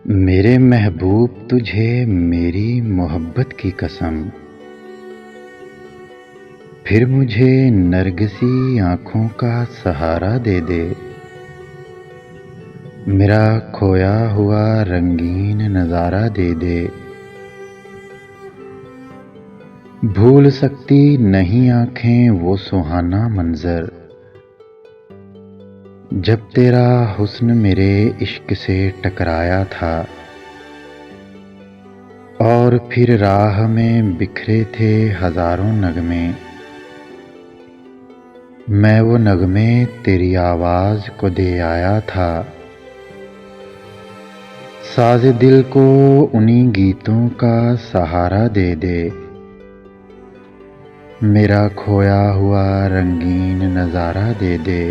میرے محبوب تجھے میری محبت کی قسم، پھر مجھے نرگسی آنکھوں کا سہارا دے دے، میرا کھویا ہوا رنگین نظارہ دے دے۔ بھول سکتی نہیں آنکھیں وہ سہانا منظر، جب تیرا حسن میرے عشق سے ٹکرایا تھا، اور پھر راہ میں بکھرے تھے ہزاروں نغمے، میں وہ نغمے تیری آواز کو دے آیا تھا، ساز دل کو انہی گیتوں کا سہارا دے دے، میرا کھویا ہوا رنگین نظارہ دے دے۔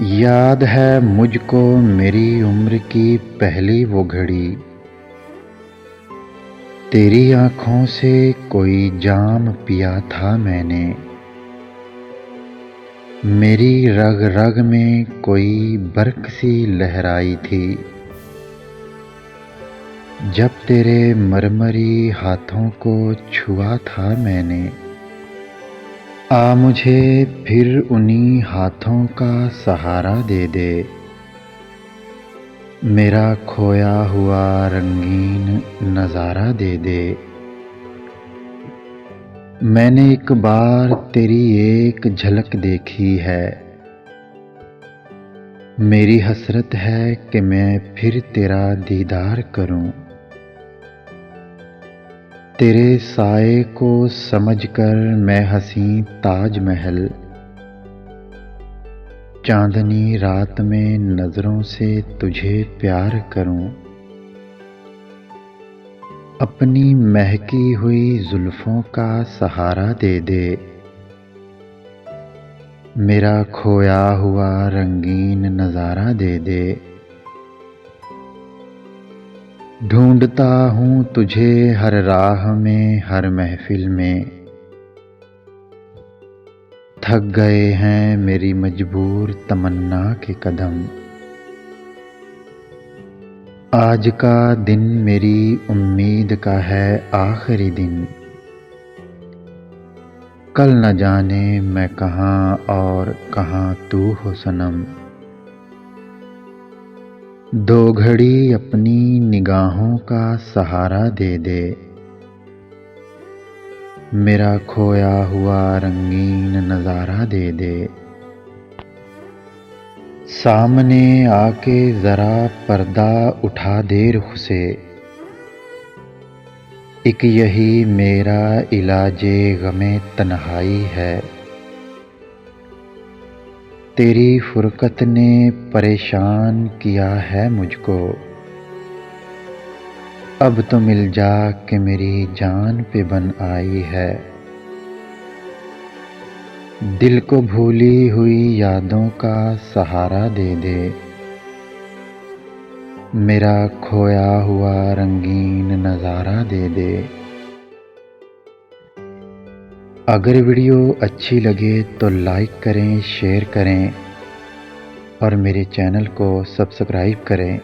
یاد ہے مجھ کو میری عمر کی پہلی وہ گھڑی، تیری آنکھوں سے کوئی جام پیا تھا میں نے، میری رگ رگ میں کوئی برق سی لہرائی تھی، جب تیرے مرمری ہاتھوں کو چھوا تھا میں نے، آ مجھے پھر انہی ہاتھوں کا سہارا دے دے، میرا کھویا ہوا رنگین نظارہ دے دے۔ میں نے ایک بار تیری ایک جھلک دیکھی ہے، میری حسرت ہے کہ میں پھر تیرا دیدار کروں، تیرے سائے کو سمجھ کر میں حسین تاج محل، چاندنی رات میں نظروں سے تجھے پیار کروں، اپنی مہکی ہوئی زلفوں کا سہارا دے دے، میرا کھویا ہوا رنگین نظارہ دے دے۔ ڈھونڈتا ہوں تجھے ہر راہ میں ہر محفل میں، تھک گئے ہیں میری مجبور تمنا کے قدم، آج کا دن میری امید کا ہے آخری دن، کل نہ جانے میں کہاں اور کہاں تو ہو صنم، دو گھڑی اپنی نگاہوں کا سہارا دے دے، میرا کھویا ہوا رنگین نظارہ دے دے۔ سامنے آ کے ذرا پردہ اٹھا دے رخ سے، ایک یہی میرا علاج غم تنہائی ہے، تیری فرقت نے پریشان کیا ہے مجھ کو، اب تو مل جا کہ میری جان پہ بن آئی ہے، دل کو بھولی ہوئی یادوں کا سہارا دے دے، میرا کھویا ہوا رنگین نظارہ دے دے۔ اگر ویڈیو اچھی لگے تو لائک کریں، شیئر کریں اور میرے چینل کو سبسکرائب کریں۔